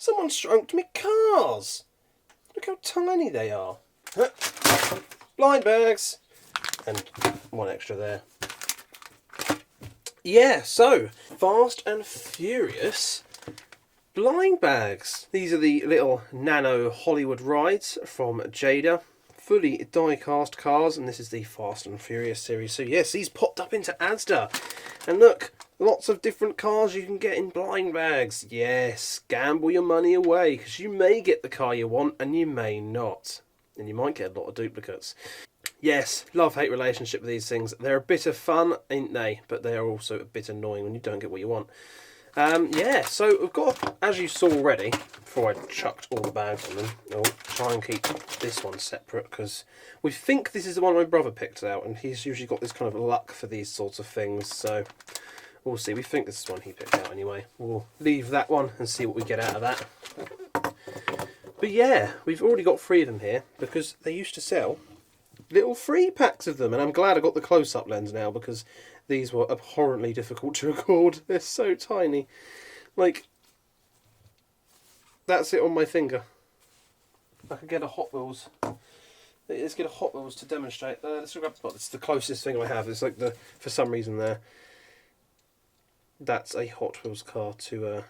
Someone stroked me cars. Look how tiny they are. Blind bags. And one extra there. Yeah, so Fast and Furious blind bags. These are the little Nano Hollywood rides from Jada. Fully die-cast cars, and this is the Fast and Furious series. So yes, these popped up into Asda. And look, lots of different cars you can get in blind bags. Yes, gamble your money away, because you may get the car you want, and you may not. And you might get a lot of duplicates. Yes, love-hate relationship with these things. They're a bit of fun, ain't they? But they are also a bit annoying when you don't get what you want. Yeah, so we've got, as you saw already, before I chucked all the bags on them, I'll try and keep this one separate, because we think this is the one my brother picked out, and he's usually got this kind of luck for these sorts of things, so we'll see. We think this is one he picked out anyway. We'll leave that one and see what we get out of that. But yeah, we've already got 3 of them here, because they used to sell little free packs of them, and I'm glad I got the close-up lens now, because these were abhorrently difficult to record. They're so tiny. Like, that's it on my finger. I could get a Hot Wheels. Let's get a Hot Wheels to demonstrate. Let's grab. Well, it's the closest thing I have. It's like the, for some reason there. That's a Hot Wheels car to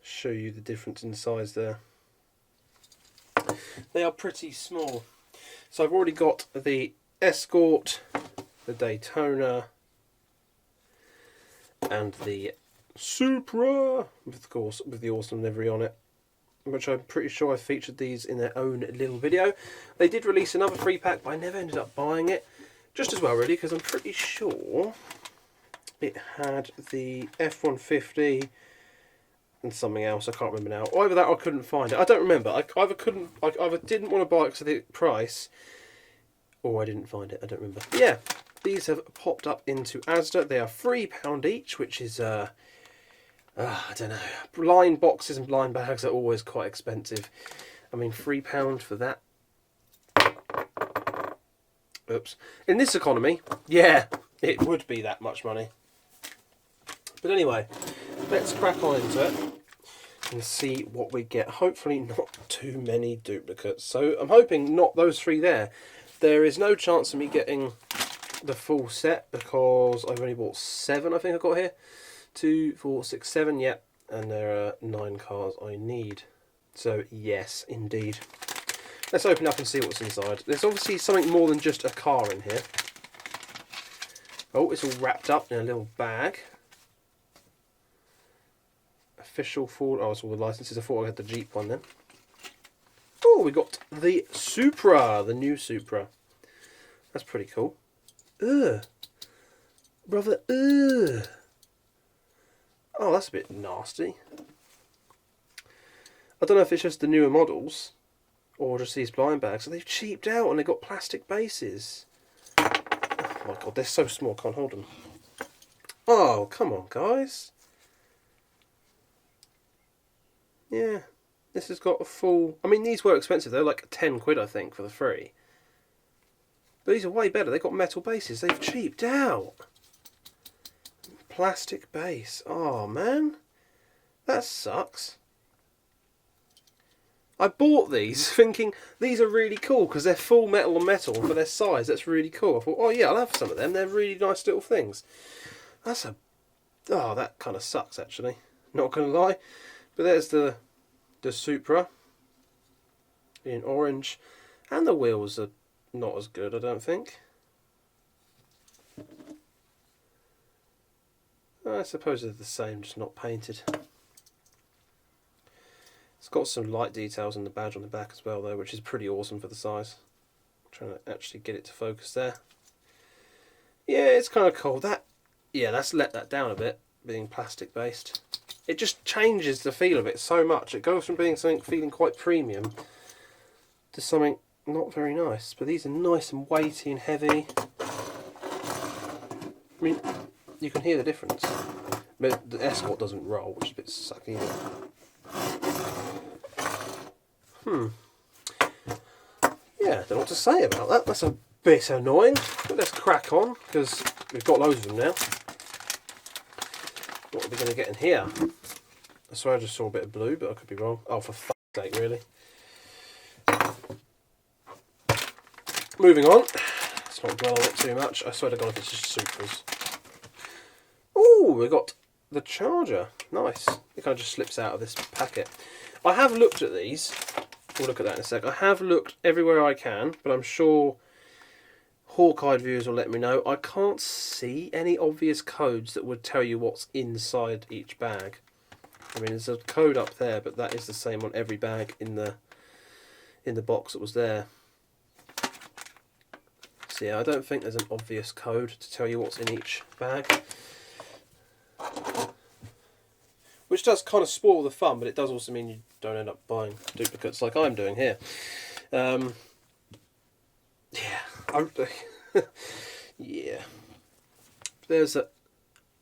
show you the difference in size there. They are pretty small. So I've already got the Escort, the Daytona, and the Supra, of course, with the awesome livery on it, which I'm pretty sure I featured these in their own little video. They did release another 3-pack, but I never ended up buying it. Just as well, really, because I'm pretty sure it had the F-150 and something else. I can't remember now. Or either that or I couldn't find it. I don't remember. I either didn't want to buy it because of the price, or I didn't find it. I don't remember. But yeah, these have popped up into Asda. They are £3 each, which is I don't know. Blind boxes and blind bags are always quite expensive. I mean, £3 for that. Oops. In this economy, yeah, it would be that much money. But anyway, let's crack on into it and see what we get. Hopefully not too many duplicates. So I'm hoping not those 3 there. There is no chance of me getting the full set because I've only bought 7, I think I got here. 2, 4, 6, 7, yep. And there are 9 cars I need. So yes, indeed. Let's open up and see what's inside. There's obviously something more than just a car in here. Oh, it's all wrapped up in a little bag. Official Ford. Oh, it's all the licenses. I thought I had the Jeep one then. Oh, we got the Supra, the new Supra. That's pretty cool. Ugh. Brother, ugh. Oh, that's a bit nasty. I don't know if it's just the newer models or just these blind bags. So they've cheaped out and they've got plastic bases. Oh my god, they're so small, I can't hold them. Oh, come on, guys. Yeah, this has got a full... I mean, these were expensive. They're like 10 quid, I think, for the 3. But these are way better. They've got metal bases. They've cheaped out. Plastic base. Oh, man. That sucks. I bought these thinking these are really cool because they're full metal and metal for their size. That's really cool. I thought, oh, yeah, I'll have some of them. They're really nice little things. That's a... Oh, that kind of sucks, actually. Not going to lie. But there's the Supra in orange, and the wheels are not as good, I don't think. I suppose they're the same, just not painted. It's got some light details on the badge on the back as well, though, which is pretty awesome for the size. I'm trying to actually get it to focus there. Yeah, it's kind of cool. Yeah, that's let that down a bit, being plastic based. It just changes the feel of it so much. It goes from being something feeling quite premium to something not very nice. But these are nice and weighty and heavy. I mean, you can hear the difference. But the Escort doesn't roll, which is a bit sucky. Yeah, I don't know what to say about that. That's a bit annoying. But let's crack on, because we've got loads of them now. What are we going to get in here? I swear I just saw a bit of blue, but I could be wrong. Oh, for fuck's sake, really. Moving on. Let's not dwell on it too much. I swear to God, if it's just Supras. Oh, we got the charger. Nice. It kind of just slips out of this packet. I have looked at these. We'll look at that in a sec. I have looked everywhere I can, but I'm sure Hawk-eyed viewers will let me know. I can't see any obvious codes that would tell you what's inside each bag. I mean, there's a code up there, but that is the same on every bag in the box that was there. So yeah, I don't think there's an obvious code to tell you what's in each bag. Which does kind of spoil the fun, but it does also mean you don't end up buying duplicates like I'm doing here. Yeah. Yeah. There's a...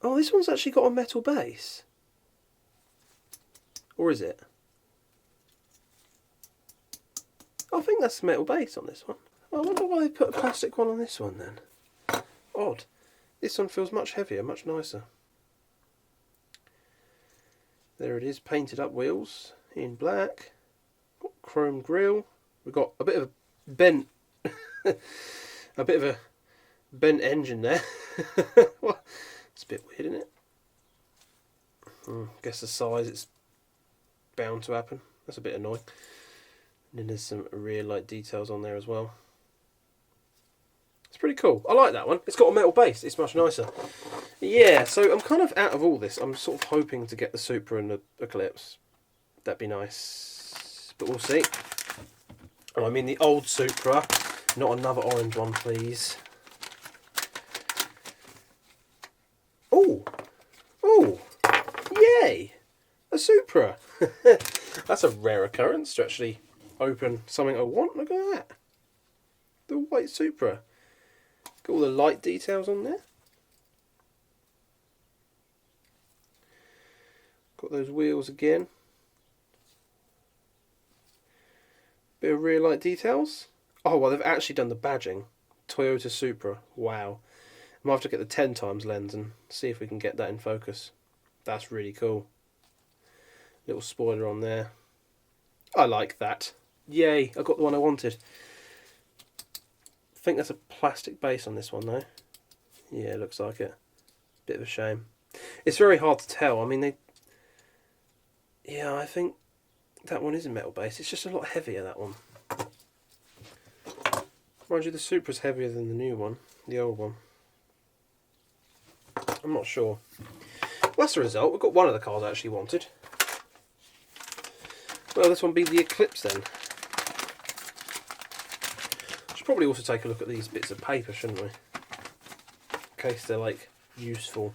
Oh, this one's actually got a metal base. Or is it? I think that's the metal base on this one. I wonder why they put a plastic one on this one then. Odd. This one feels much heavier, much nicer. There it is, painted up wheels in black. Got chrome grille. We've got a bit of a bent bent engine there. Well, it's a bit weird, isn't it? Guess the size, it's bound to happen. That's a bit annoying. And then there's some rear light details on there as well. It's pretty cool. I like that one. It's got a metal base. It's much nicer. Yeah, so I'm kind of out of all this. I'm sort of hoping to get the Supra and the Eclipse. That'd be nice. But we'll see. Oh, I mean the old Supra. Not another orange one, please. Oh! Oh! Yay! A Supra! That's a rare occurrence to actually open something I want. Look at that. The white Supra. Got all the light details on there. Got those wheels again. Bit of rear light details. Oh, well, they've actually done the badging. Toyota Supra. Wow. I might have to get the 10 times lens and see if we can get that in focus. That's really cool. Little spoiler on there. I like that. Yay, I got the one I wanted. I think that's a plastic base on this one though. Yeah, looks like it. Bit of a shame. It's very hard to tell. I mean, yeah, I think that one is a metal base. It's just a lot heavier, that one. Mind you, the Supra's heavier than the new one, the old one. I'm not sure. Well, that's the result. We've got one of the cars I actually wanted. Well, this one be the Eclipse then. Should probably also take a look at these bits of paper, shouldn't we? In case they're like useful.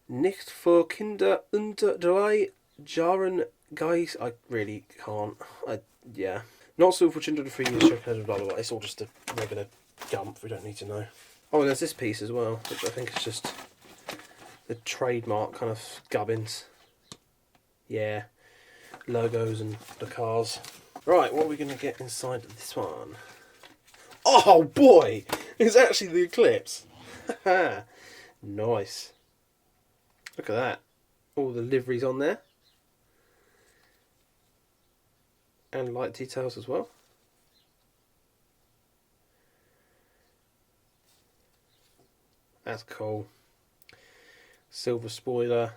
Nicht für Kinder unter 3 Jahren guys. I really can't. Yeah. Not suitable for children under 3 years. Blah, blah, blah. It's all just a regular gump. We don't need to know. Oh, and there's this piece as well, which I think is just the trademark kind of gubbins. Yeah. Logos and the cars. Right, what are we going to get inside this one? Oh boy! It's actually the Eclipse. Nice. Look at that. All the liveries on there. And light details as well. That's cool. Silver spoiler.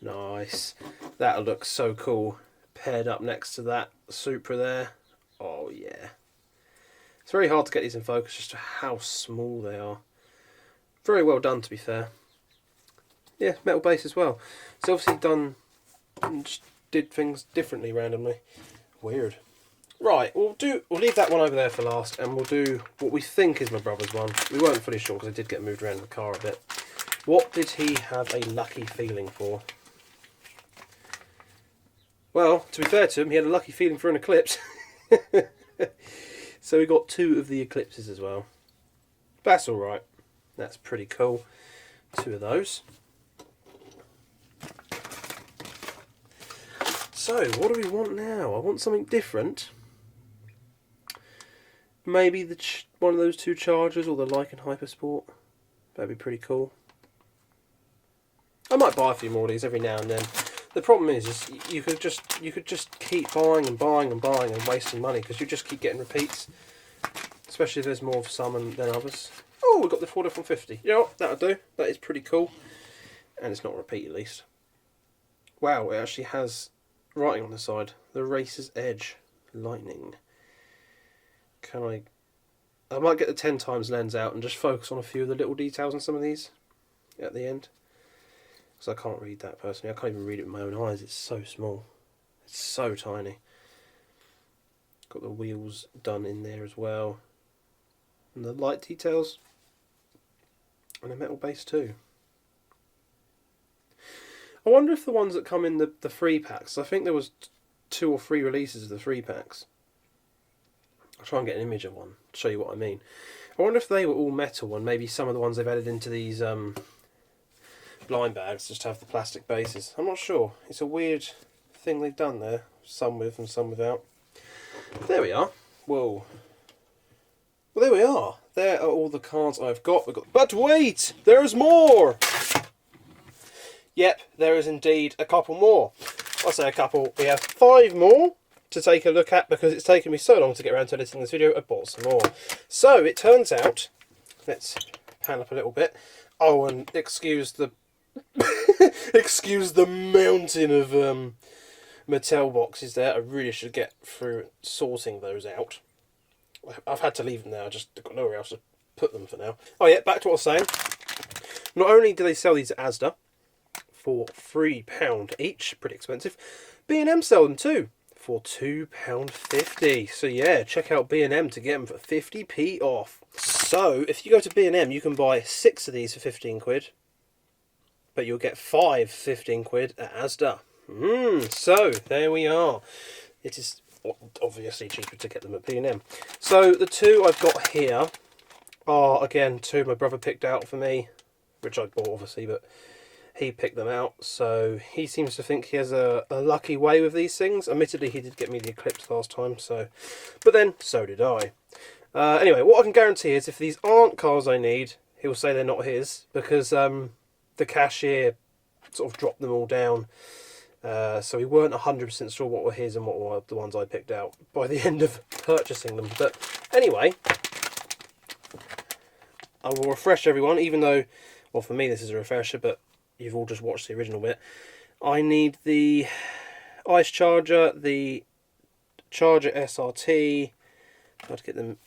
Nice. That'll look so cool paired up next to that Supra there. Oh yeah. It's very hard to get these in focus just to how small they are. Very well done, to be fair. Yeah, metal base as well. It's obviously done, just did things differently randomly. Weird. Right, we'll leave that one over there for last, and we'll do what we think is my brother's one. We weren't fully sure because it did get moved around in the car a bit. What did he have a lucky feeling for? Well, to be fair to him, he had a lucky feeling for an Eclipse. So we got 2 of the Eclipses as well. That's alright. That's pretty cool. 2 of those. So, what do we want now? I want something different. Maybe one of those 2 Chargers or the Lykan Hypersport. That'd be pretty cool. I might buy a few more of these every now and then. The problem is you could just keep buying and buying and buying and wasting money because you just keep getting repeats. Especially if there's more of some than others. Oh, we've got the 4 from 50. You know what? That'll do. That is pretty cool. And it's not a repeat at least. Wow, it actually has writing on the side. The Racer's Edge. Lightning. I might get the 10 times lens out and just focus on a few of the little details on some of these at the end. Because I can't read that personally. I can't even read it with my own eyes. It's so small. It's so tiny. Got the wheels done in there as well. And the light details. And a metal base too. I wonder if the ones that come in the free packs, I think there was 2 or 3 releases of the free packs. I'll try and get an image of one to show you what I mean. I wonder if they were all metal and maybe some of the ones they've added into these blind bags just have the plastic bases. I'm not sure. It's a weird thing they've done there. Some with and some without. There we are. Whoa. Well, there we are. There are all the cards I've got. But wait! There's more! Yep, there is indeed a couple more. I say a couple. We have 5 more to take a look at because it's taken me so long to get around to editing this video. I bought some more. So it turns out, let's pan up a little bit. Oh, and excuse the excuse the mountain of Mattel boxes there. I really should get through sorting those out. I've had to leave them now. I just got nowhere else to put them for now. Oh yeah, back to what I was saying. Not only do they sell these at Asda for £3 each, pretty expensive, B&M sell them too for £2.50. So yeah, check out B&M to get them for 50p off. So if you go to B&M, you can buy 6 of these for 15 quid, but you'll get 5 for 15 quid at Asda. So there we are. It is obviously cheaper to get them at B&M. So the 2 I've got here are again 2 my brother picked out for me, which I bought obviously, but he picked them out, so he seems to think he has a lucky way with these things. Admittedly, he did get me the Eclipse last time, but then so did I. Anyway, what I can guarantee is if these aren't cars I need, he'll say they're not his, because the cashier sort of dropped them all down. So we weren't 100% sure what were his and what were the ones I picked out by the end of purchasing them. But anyway, I will refresh everyone, even though, well, for me this is a refresher, but you've all just watched the original bit. I need the Ice Charger, the Charger SRT. I have to get them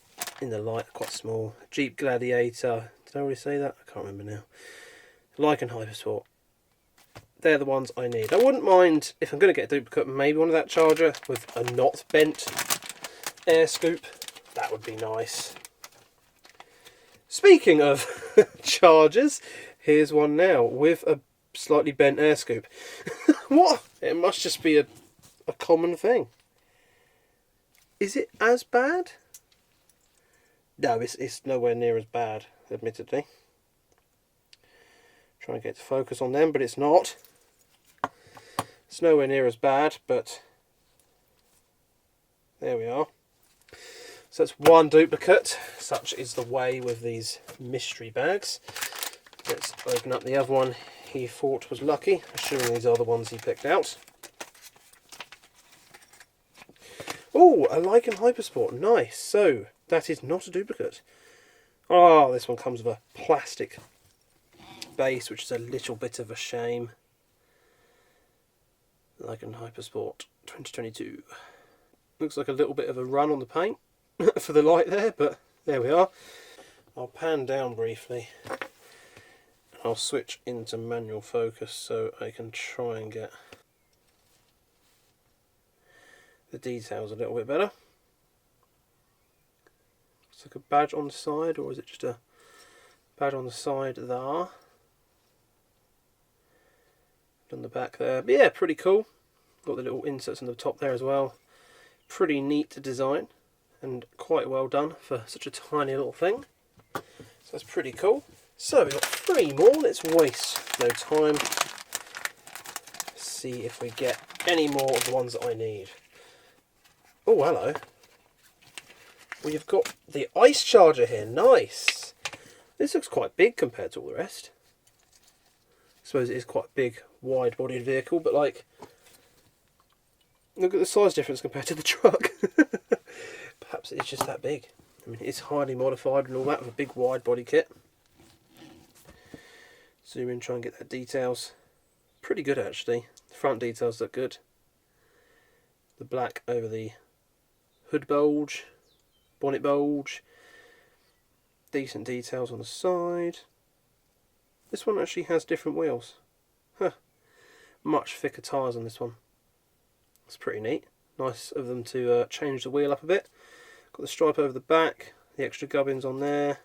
in the light, quite small. Jeep Gladiator. Did I already say that? I can't remember now. Lycan Hypersport. They're the ones I need. I wouldn't mind, if I'm going to get a duplicate, maybe one of that Charger with a not bent air scoop. That would be nice. Speaking of Chargers, here's one now with a slightly bent air scoop. What? It must just be a common thing. Is it as bad? No, it's nowhere near as bad, admittedly. Trying to get to focus on them, but it's not. It's nowhere near as bad, but there we are. So that's one duplicate. Such is the way with these mystery bags. Let's open up the other one he thought was lucky, assuming these are the ones he picked out. Oh, a Lycan Hypersport. Nice. So, that is not a duplicate. Oh, this one comes with a plastic base, which is a little bit of a shame. Lycan Hypersport 2022. Looks like a little bit of a run on the paint for the light there, but there we are. I'll pan down briefly. I'll switch into manual focus so I can try and get the details a little bit better. Looks like a badge on the side, or is it just a badge on the side there? On the back there, but yeah, pretty cool. Got the little inserts on the top there as well. Pretty neat to design and quite well done for such a tiny little thing. So that's pretty cool. So we've got 3 more. Let's waste no time. See if we get any more of the ones that I need. Oh, hello. Well, you've got the Ice Charger here. Nice. This looks quite big compared to all the rest. I suppose it is quite a big, wide-bodied vehicle, but like, look at the size difference compared to the truck. Perhaps it's just that big. I mean, it's highly modified and all that with a big wide body kit. Zoom in, try and get that details. Pretty good actually. The front details look good. The black over the hood bulge, bonnet bulge. Decent details on the side. This one actually has different wheels. Huh. Much thicker tyres on this one. That's pretty neat. Nice of them to change the wheel up a bit. Got the stripe over the back, the extra gubbins on there.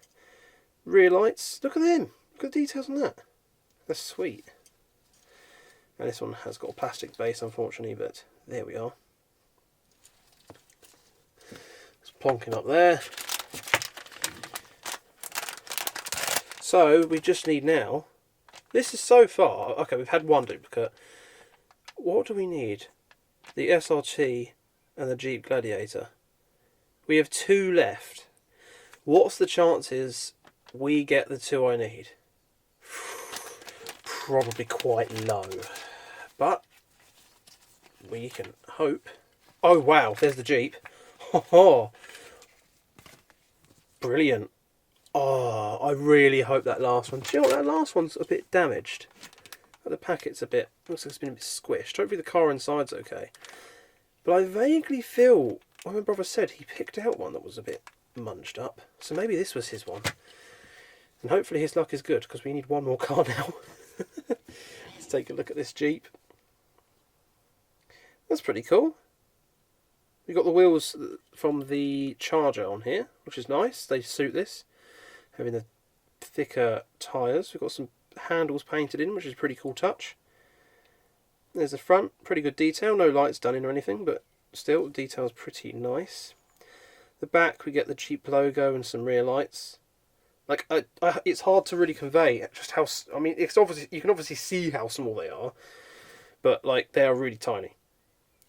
Rear lights, look at them. Look at the details on that. That's sweet. And this one has got a plastic base unfortunately, but there we are. It's plonking up there. So we just need now, this is so far, okay, we've had one duplicate. What do we need? The SRT and the Jeep Gladiator. We have 2 left. What's the chances we get the 2 I need? Probably quite low. But we can hope. Oh wow, there's the Jeep. Oh, brilliant. Oh, I really hope that last one. Do you know what? That last one's a bit damaged. The packet's a bit, looks like it's been a bit squished. Hopefully the car inside's okay. But I vaguely feel, my brother said he picked out one that was a bit munched up. So maybe this was his one. And hopefully his luck is good, because we need one more car now. Let's take a look at this Jeep. That's pretty cool. We've got the wheels from the Charger on here, which is nice. They suit this. Having the thicker tyres. We've got some handles painted in, which is a pretty cool touch. There's the front, pretty good detail. No lights done in or anything, but still, the detail's pretty nice. The back, we get the Jeep logo and some rear lights. Like, it's hard to really convey just how. I mean, it's obviously, you can obviously see how small they are, but like they are really tiny.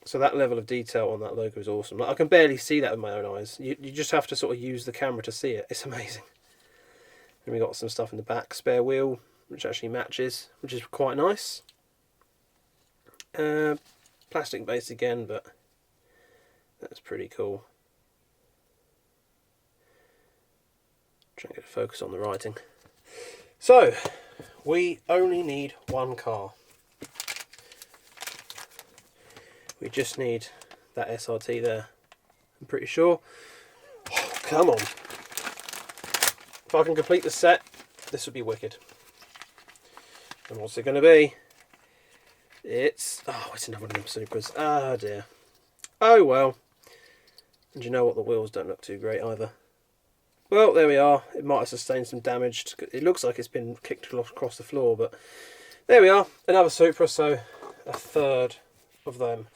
So that level of detail on that logo is awesome. Like, I can barely see that with my own eyes. You just have to sort of use the camera to see it. It's amazing. And we got some stuff in the back, spare wheel, which actually matches, which is quite nice. Plastic base again, but that's pretty cool. Try and get a focus on the writing. So, we only need one car. We just need that SRT there, I'm pretty sure. Oh, come on. If I can complete the set, this would be wicked. And what's it going to be? It's another one of them Supras. Ah dear. Oh well. And you know what? The wheels don't look too great either. Well, there we are. It might have sustained some damage. It looks like it's been kicked across the floor, but there we are. Another Supra, so a third of them.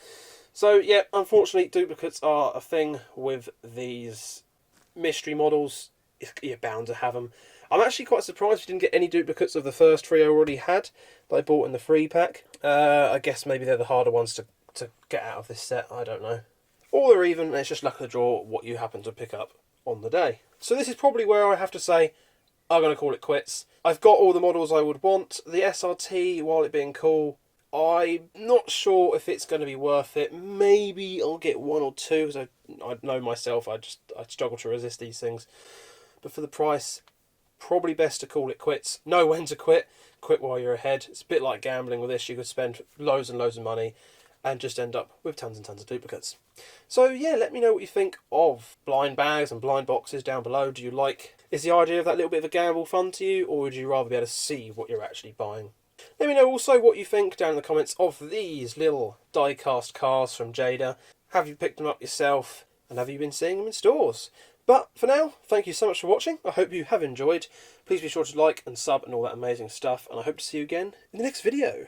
So yeah, unfortunately, duplicates are a thing with these mystery models. You're bound to have them. I'm actually quite surprised we didn't get any duplicates of the first 3 I already had that I bought in the free pack. I guess maybe they're the harder ones to get out of this set, I don't know. Or they're even, it's just luck of the draw what you happen to pick up on the day. So this is probably where I have to say I'm going to call it quits. I've got all the models I would want. The SRT, while it being cool, I'm not sure if it's going to be worth it. Maybe I'll get 1 or 2, because I know myself, I struggle to resist these things. But for the price, probably best to call it quits. Know when to quit. Quit while you're ahead. It's a bit like gambling with this. You could spend loads and loads of money and just end up with tons and tons of duplicates. So yeah, let me know what you think of blind bags and blind boxes down below. Do you like, is the idea of that little bit of a gamble fun to you, or would you rather be able to see what you're actually buying? Let me know also what you think down in the comments of these little die-cast cars from Jada. Have you picked them up yourself, and have you been seeing them in stores? But for now, thank you so much for watching. I hope you have enjoyed. Please be sure to like and sub and all that amazing stuff, and I hope to see you again in the next video.